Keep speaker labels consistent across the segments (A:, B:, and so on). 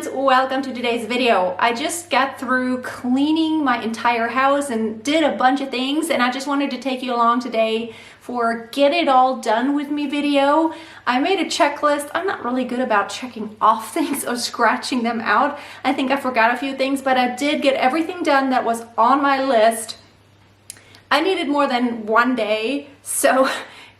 A: friends, welcome to today's video. I just got through cleaning my entire house and did a bunch of things, and I just wanted to take you along today for get it all done with me video. I made a checklist. I'm not really good about checking off things or scratching them out. I think I forgot a few things, but I did get everything done that was on my list. I needed more than one day, so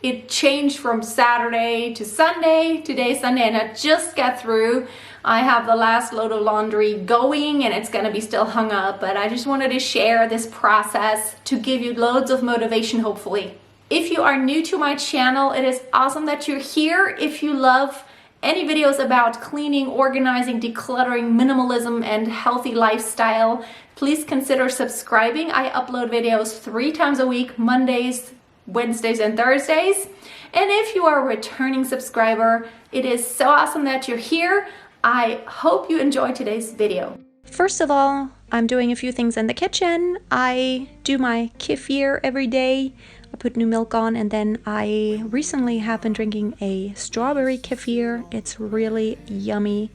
A: it changed from Saturday to Sunday. Today's Sunday, and I just got through. I have the last load of laundry going, and it's gonna be still hung up, but I just wanted to share this process to give you loads of motivation, hopefully. If you are new to my channel, it is awesome that you're here. If you love any videos about cleaning, organizing, decluttering, minimalism, and healthy lifestyle, please consider subscribing. I upload videos 3 times a week, Mondays, Wednesdays, and Thursdays. And if you are a returning subscriber, it is so awesome that you're here. I hope you enjoy today's video. First of all, I'm doing a few things in the kitchen. I do my kefir every day. I put new milk on, and then I recently have been drinking a strawberry kefir. It's really yummy.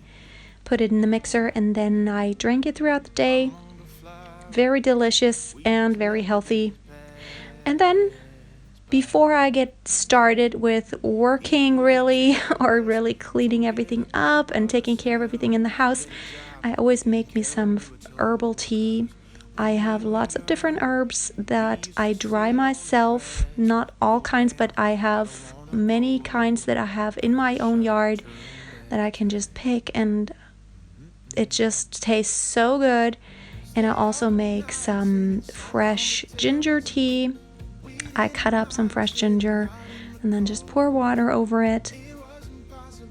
A: Put it in the mixer, and then I drink it throughout the day. Very delicious and very healthy. And then before I get started with working really cleaning everything up and taking care of everything in the house, I always make me some herbal tea. I have lots of different herbs that I dry myself, not all kinds, but I have many kinds that I have in my own yard that I can just pick, and it just tastes so good. And I also make some fresh ginger tea. I cut up some fresh ginger and then just pour water over it.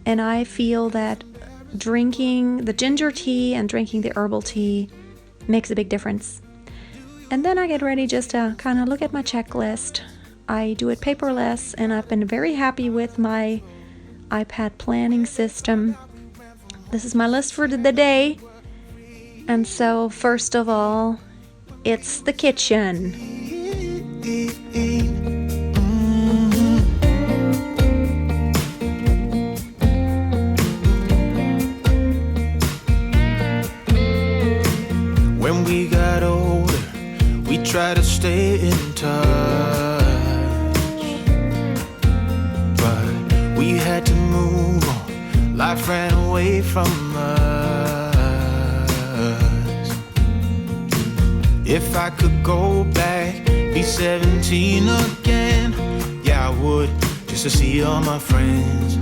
A: And I feel that drinking the ginger tea and drinking the herbal tea makes a big difference. And then I get ready just to kind of look at my checklist. I do it paperless, and I've been very happy with my iPad planning system. This is my list for the day. And so first of all, it's the kitchen.
B: When we got older, we tried to stay in touch, but we had to move on. Life ran away from us. If I could go back, be 17 again, yeah, I would, just to see all my friends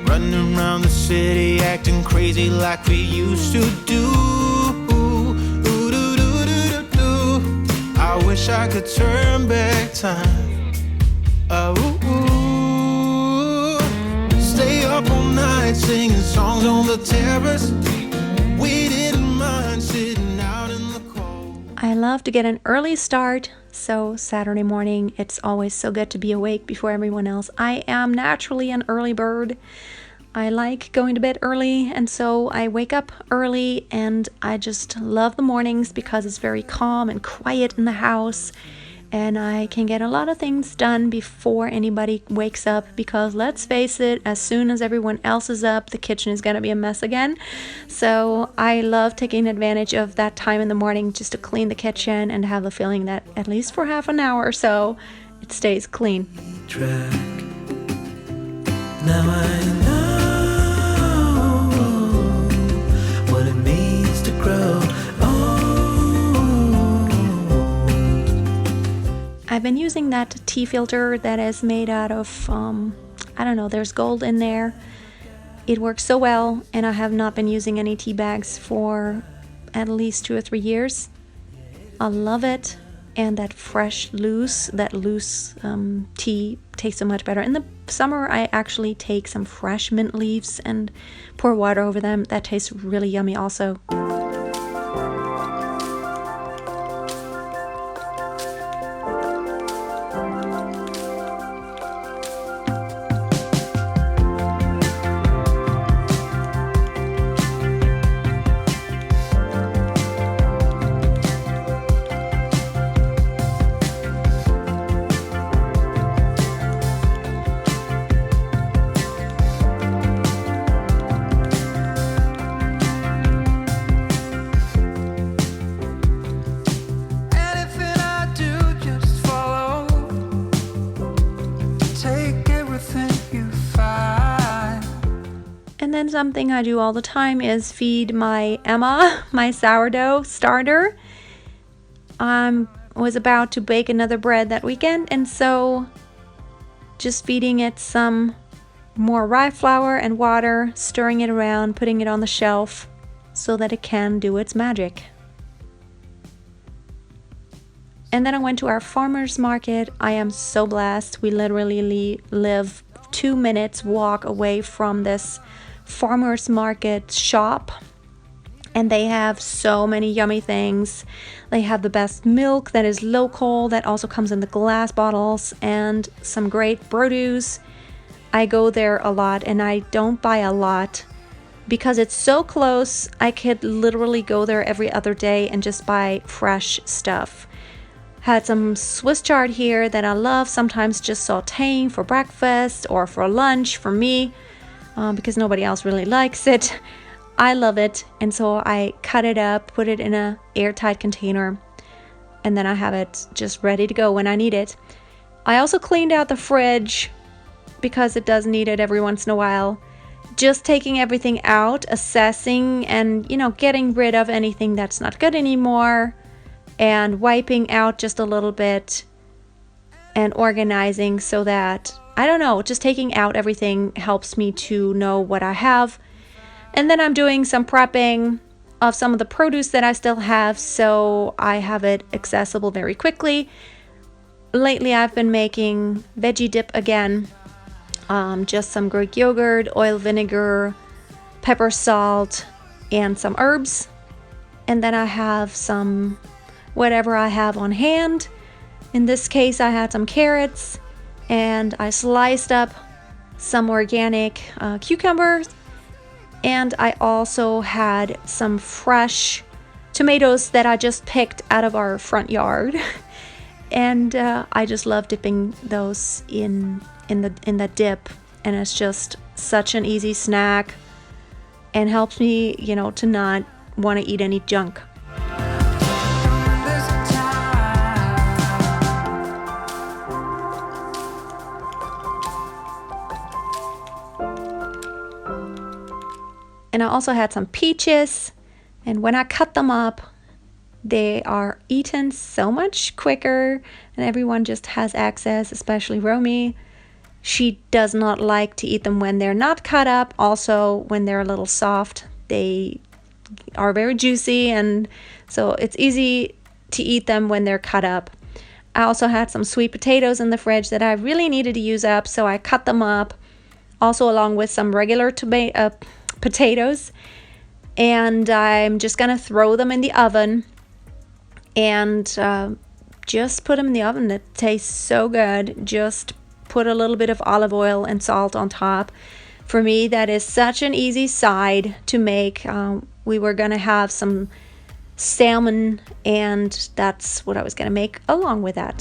B: running around the city, acting crazy like we used to do. I wish I could turn back time. Stay up all night singing songs on the terrace. We didn't mind sitting out in the cold.
A: I love to get an early start, so Saturday morning it's always so good to be awake before everyone else. I am naturally an early bird. I like going to bed early, and so I wake up early, and I just love the mornings because it's very calm and quiet in the house, and I can get a lot of things done before anybody wakes up, because let's face it, as soon as everyone else is up, the kitchen is going to be a mess again. So I love taking advantage of that time in the morning just to clean the kitchen and have the feeling that at least for half an hour or so it stays clean.
C: Track. Now I know what it means to grow old.
A: I've been using that tea filter that is made out of, I don't know, there's gold in there. It works so well, and I have not been using any tea bags for at least 2 or 3 years. I love it. And that loose tea tastes so much better. In the summer, I actually take some fresh mint leaves and pour water over them. That tastes really yummy also. then something I do all the time is feed my Emma, my sourdough starter. I was about to bake another bread that weekend, and so just feeding it some more rye flour and water, stirring it around, putting it on the shelf so that it can do its magic. And then I went to our farmer's market. I am so blessed. We literally live 2 minutes walk away from this farmer's market shop, and they have so many yummy things. They have the best milk that is local, that also comes in the glass bottles, and some great produce. I go there a lot, and I don't buy a lot because it's so close. I could literally go there every other day and just buy fresh stuff. Had some Swiss chard here that I love, sometimes just sauteing for breakfast or for lunch for me, because nobody else really likes it. I love it, and so I cut it up, put it in an airtight container, and then I have it just ready to go when I need it. I also cleaned out the fridge because it does need it every once in a while. Just taking everything out, assessing, and getting rid of anything that's not good anymore, and wiping out just a little bit and organizing so that, I don't know, just taking out everything helps me to know what I have. And then I'm doing some prepping of some of the produce that I still have, so I have it accessible very quickly. Lately I've been making veggie dip again. Just some Greek yogurt, oil, vinegar, pepper, salt, and some herbs. And then I have some whatever I have on hand. In this case, I had some carrots, and I sliced up some organic cucumbers, and I also had some fresh tomatoes that I just picked out of our front yard. And I just love dipping those in the dip, and it's just such an easy snack and helps me, to not want to eat any junk. And I also had some peaches, and when I cut them up, they are eaten so much quicker, and everyone just has access, especially Romy. She does not like to eat them when they're not cut up. Also, when they're a little soft, they are very juicy, and so it's easy to eat them when they're cut up. I also had some sweet potatoes in the fridge that I really needed to use up, so I cut them up, also along with some regular potatoes, and I'm just gonna throw them in the oven and just put them in the oven. It tastes so good. Just put a little bit of olive oil and salt on top. For me, that is such an easy side to make. We were gonna have some salmon, and that's what I was gonna make along with that.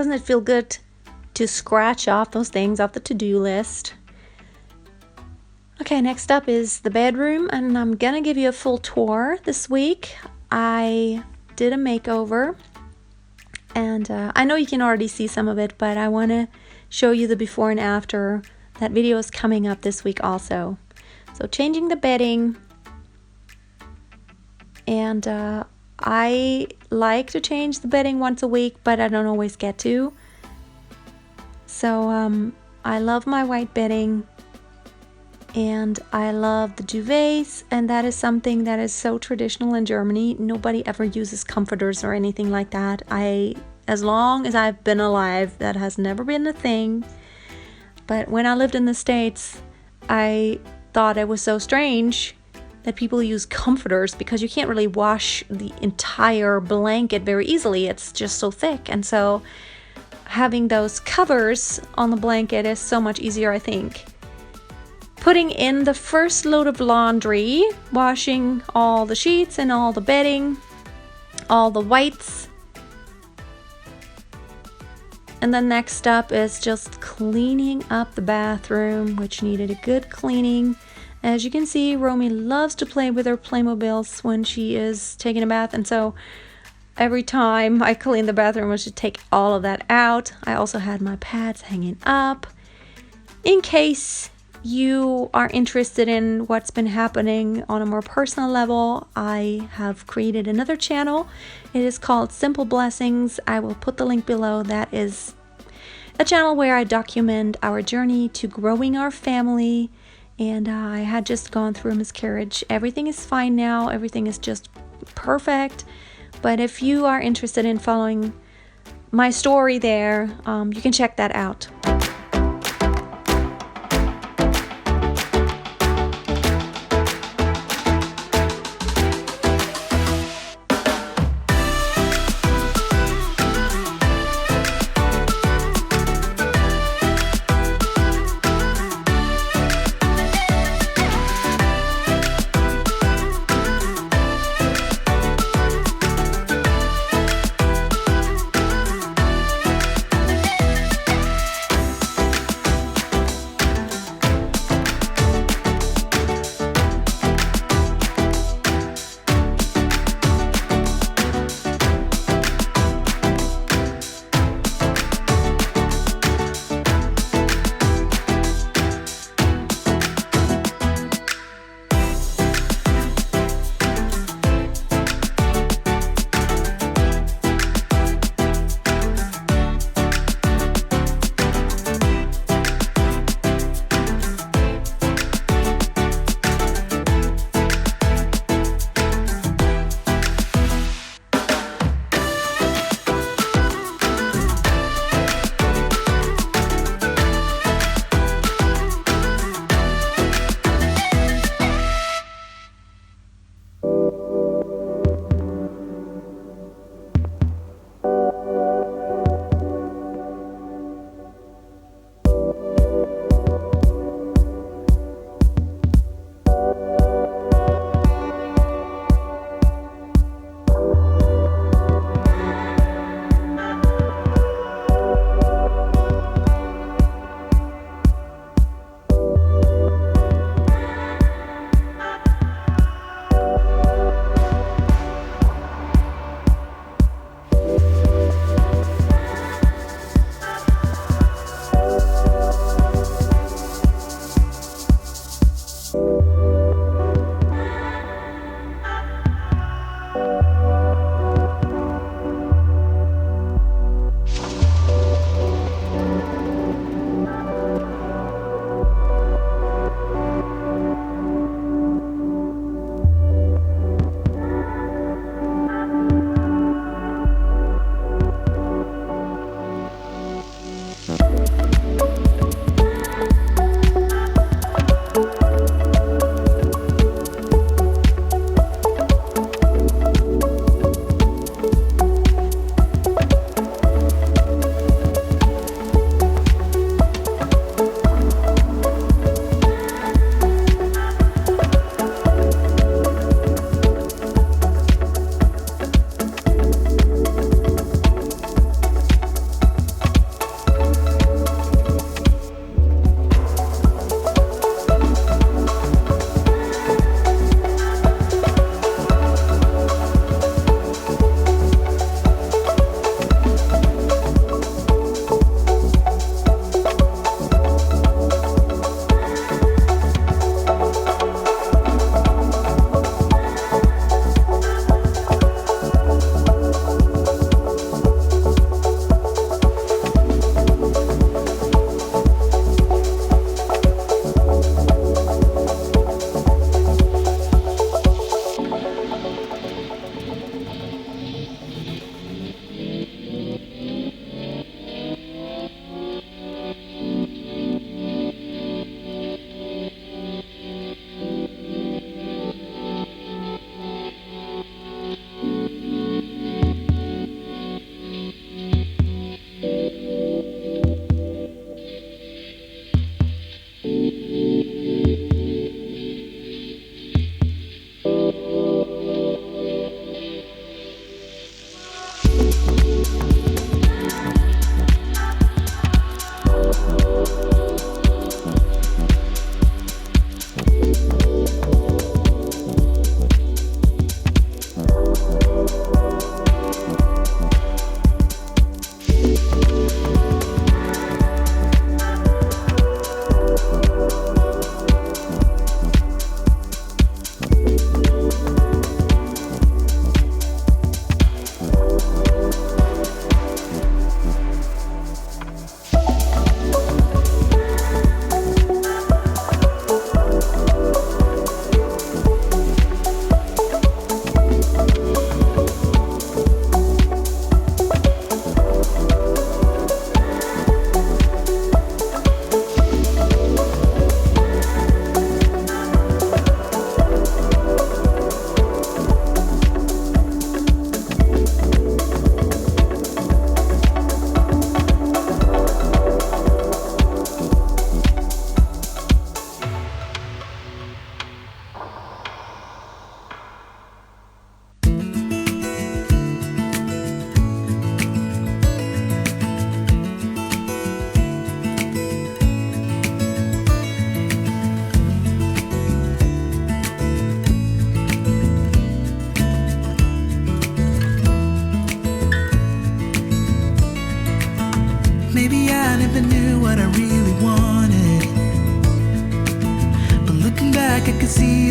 A: doesn't it feel good to scratch off those things off the to-do list? Okay, next up is the bedroom, and I'm gonna give you a full tour this week. I did a makeover, and I know you can already see some of it, but I want to show you the before and after. That video is coming up this week also. So changing the bedding, and I like to change the bedding once a week, but I don't always get to. So I love my white bedding, and I love the duvets, and that is something that is so traditional in Germany. Nobody ever uses comforters or anything like that. As long as I've been alive, that has never been a thing. But when I lived in the States, I thought it was so strange that people use comforters, because you can't really wash the entire blanket very easily. It's just so thick. And so having those covers on the blanket is so much easier, I think. Putting in the first load of laundry, washing all the sheets and all the bedding, all the whites. And then next up is just cleaning up the bathroom, which needed a good cleaning. As you can see, Romy loves to play with her Playmobiles when she is taking a bath, and so every time I clean the bathroom, I should take all of that out. I also had my pads hanging up. In case you are interested in what's been happening on a more personal level, I have created another channel. It is called Simple Blessings. I will put the link below. That is a channel where I document our journey to growing our family. And I had just gone through a miscarriage. Everything is fine now. Everything is just perfect. But if you are interested in following my story there, you can check that out.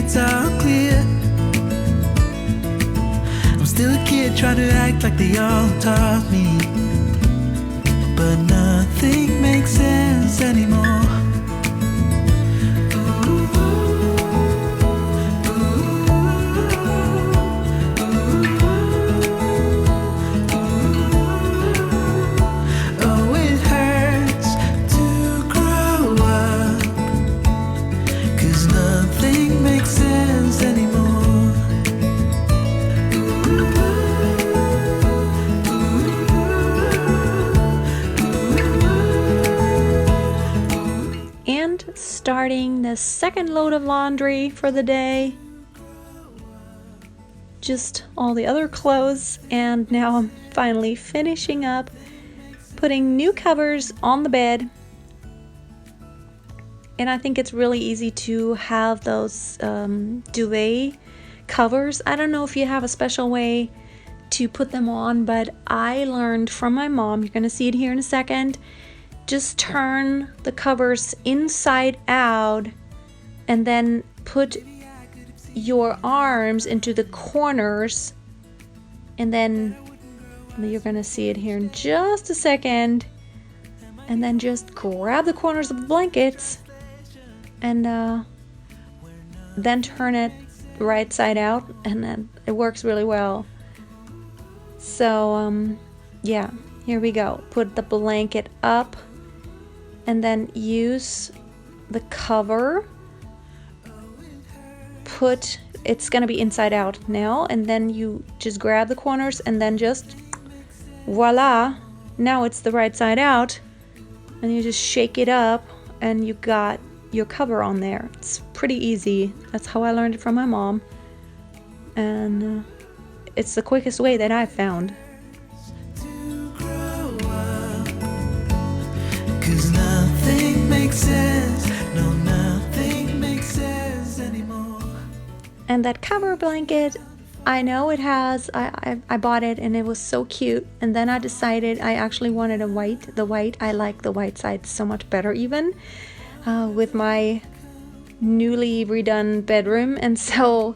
C: it's all clear. I'm still a kid trying to act like they all taught me, but nothing makes sense anymore. Oh, it hurts to grow up, 'cause nothing makes sense anymore.
A: And starting the second load of laundry for the day. Just all the other clothes, and now I'm finally finishing up putting new covers on the bed. And I think it's really easy to have those duvet covers. I don't know if you have a special way to put them on, but I learned from my mom, you're gonna see it here in a second, just turn the covers inside out and then put your arms into the corners, and then you're gonna see it here in just a second, and then just grab the corners of the blankets and then turn it right side out, and then it works really well. So yeah, here we go. Put the blanket up and then use the cover. It's gonna be inside out now, and then you just grab the corners and then just voila, now it's the right side out, and you just shake it up and you got your cover on there. It's pretty easy. That's how I learned it from my mom, and it's the quickest way that I've found.
C: To grow up, 'cause nothing makes sense. No, nothing makes sense anymore.
A: And that cover blanket, I know it has, I bought it and it was so cute, and then I decided I actually wanted the white. I like the white side so much better, even with my newly redone bedroom. And so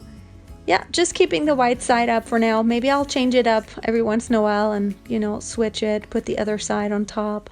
A: yeah, just keeping the white side up for now. Maybe I'll change it up every once in a while and, you know, switch it, put the other side on top.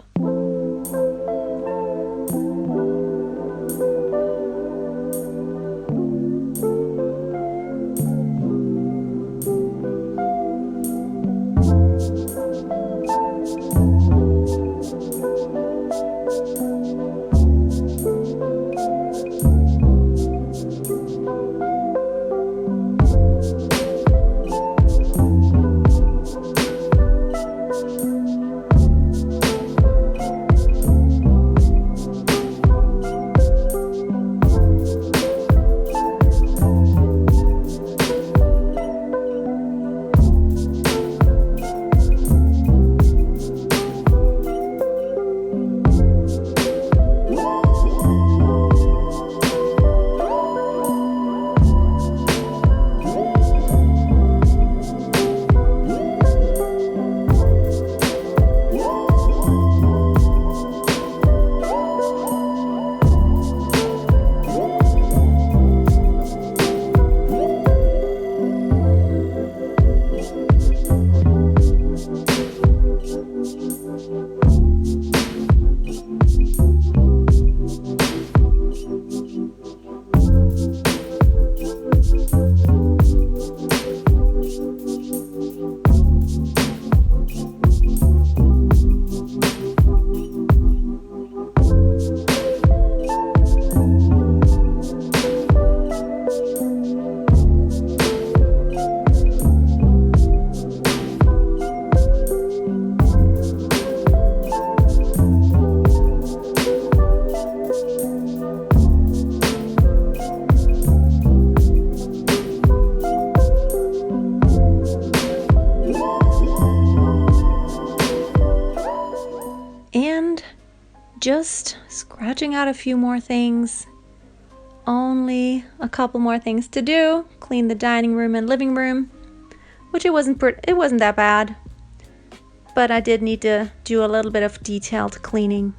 A: Just scratching out a few more things. Only a couple more things to do. Clean the dining room and living room, which it wasn't that bad, but I did need to do a little bit of detailed cleaning.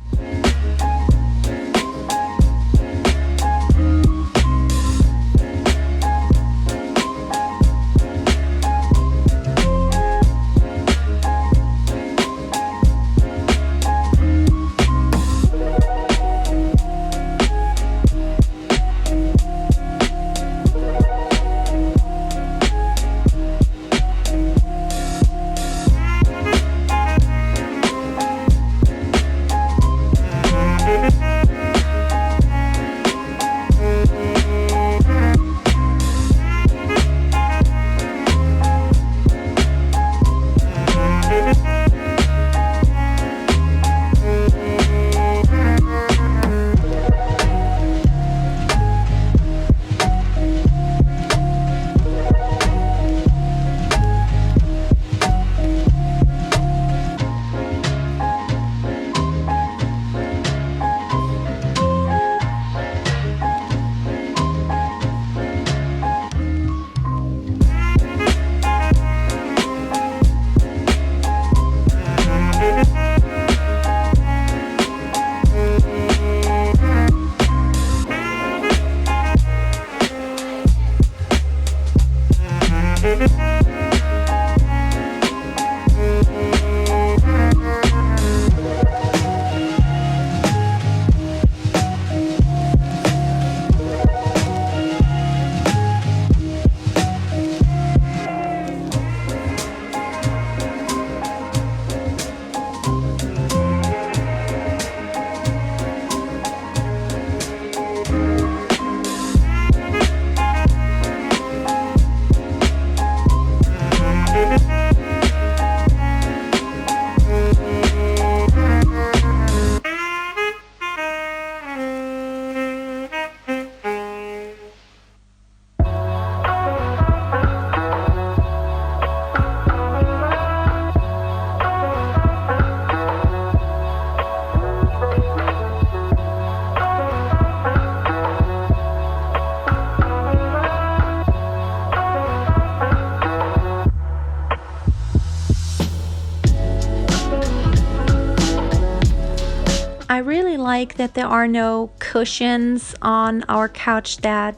A: I really like that there are no cushions on our couch that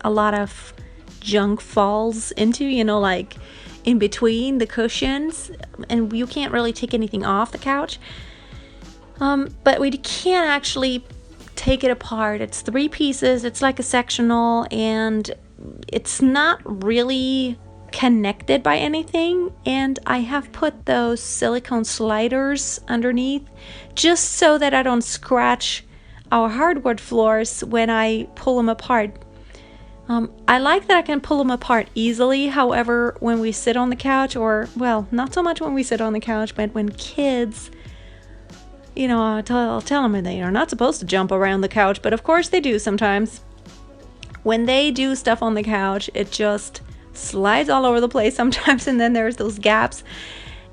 A: a lot of junk falls into, like in between the cushions, and you can't really take anything off the couch. But we can't actually take it apart. It's 3 pieces, it's like a sectional, and it's not really connected by anything, and I have put those silicone sliders underneath just so that I don't scratch our hardwood floors when I pull them apart. I like that I can pull them apart easily. However, when we sit on the couch, or well, not so much when we sit on the couch, but when kids, I'll tell them they are not supposed to jump around the couch, but of course they do sometimes. When they do stuff on the couch, it just slides all over the place sometimes, and then there's those gaps,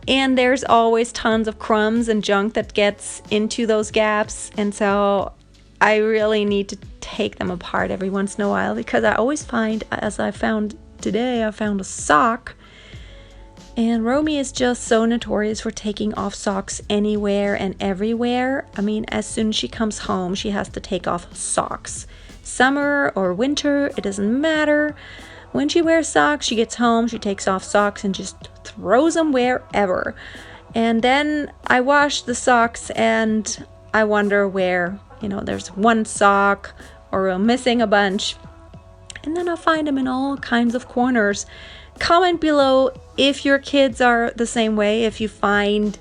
A: and there's always tons of crumbs and junk that gets into those gaps, and so I really need to take them apart every once in a while, because I always find, as I found today, I found a sock, and Romy is just so notorious for taking off socks anywhere and everywhere. I mean, as soon as she comes home, she has to take off socks. Summer or winter, it doesn't matter. When she wears socks, she gets home, she takes off socks and just throws them wherever. And then I wash the socks and I wonder where, there's one sock or I'm missing a bunch. And then I find them in all kinds of corners. Comment below if your kids are the same way, if you find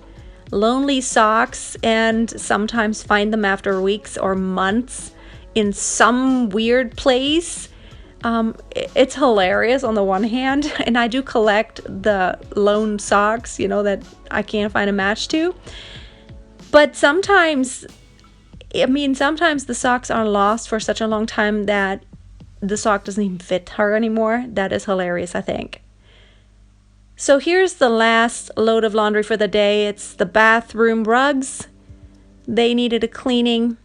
A: lonely socks and sometimes find them after weeks or months in some weird place. It's hilarious on the one hand, and I do collect the lone socks, that I can't find a match to. But sometimes the socks are lost for such a long time that the sock doesn't even fit her anymore. That is hilarious, I think. So here's the last load of laundry for the day. It's the bathroom rugs. They needed a cleaning,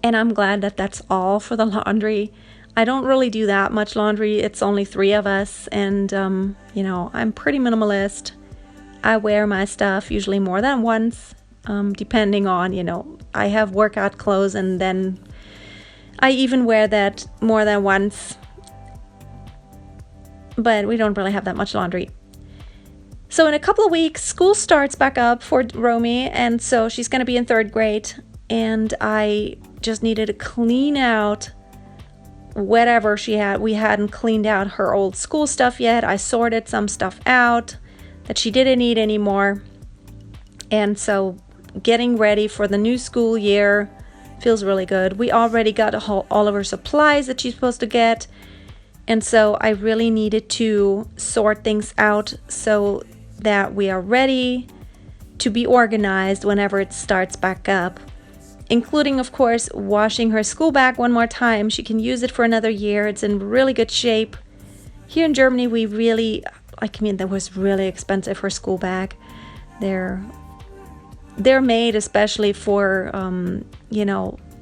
A: and I'm glad that that's all for the laundry. I don't really do that much laundry. It's only 3 of us, and I'm pretty minimalist. I wear my stuff usually more than once, depending on, I have workout clothes, and then I even wear that more than once. But we don't really have that much laundry. So in a couple of weeks, school starts back up for Romy, and so she's going to be in 3rd grade, and I just needed to clean out whatever she had. We hadn't cleaned out her old school stuff yet. I sorted some stuff out that she didn't need anymore. And so getting ready for the new school year feels really good. We already got all of her supplies that she's supposed to get. And so I really needed to sort things out so that we are ready to be organized whenever it starts back up. Including, of course, washing her school bag one more time. She can use it for another year. It's in really good shape. Here in Germany, that was really expensive, her school bag. They're made especially for,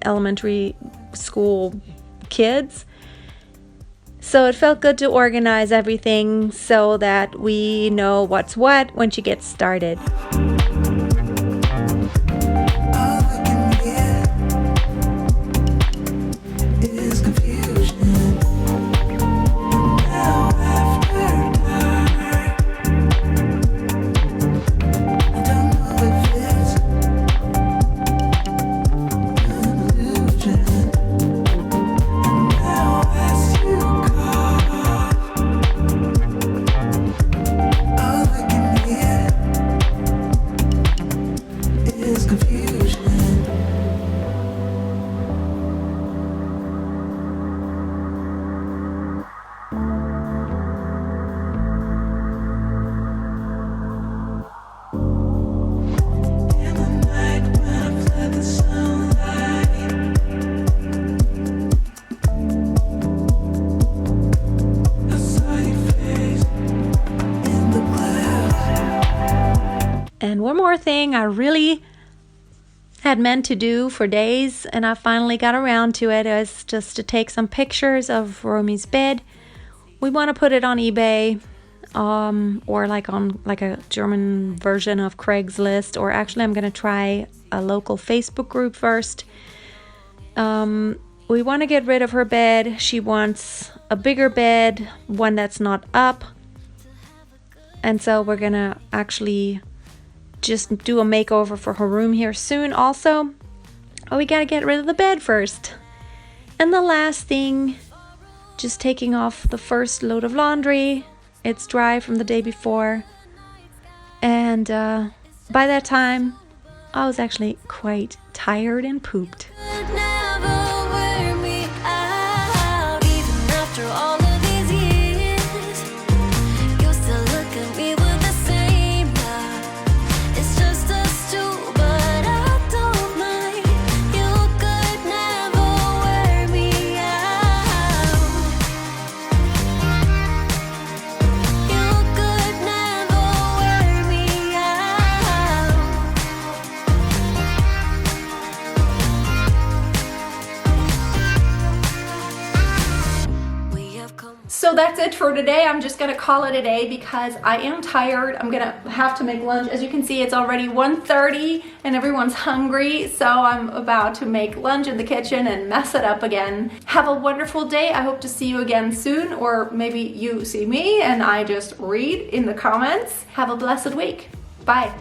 A: elementary school kids. So it felt good to organize everything so that we know what's what when she gets started. And one more thing I really had meant to do for days, and I finally got around to it, is just to take some pictures of Romy's bed. We want to put it on eBay, or like on like a German version of Craigslist, or actually I'm going to try a local Facebook group first. We want to get rid of her bed. She wants a bigger bed, one that's not up. And so we're going to actually just do a makeover for her room here soon also. But we got to get rid of the bed first. And the last thing, just taking off the first load of laundry. It's dry from the day before. And by that time, I was actually quite tired and pooped. So that's it for today. I'm just gonna call it a day because I am tired. I'm gonna have to make lunch. As you can see, it's already 1:30 and everyone's hungry. So I'm about to make lunch in the kitchen and mess it up again. Have a wonderful day. I hope to see you again soon, or maybe you see me and I just read in the comments. Have a blessed week. Bye.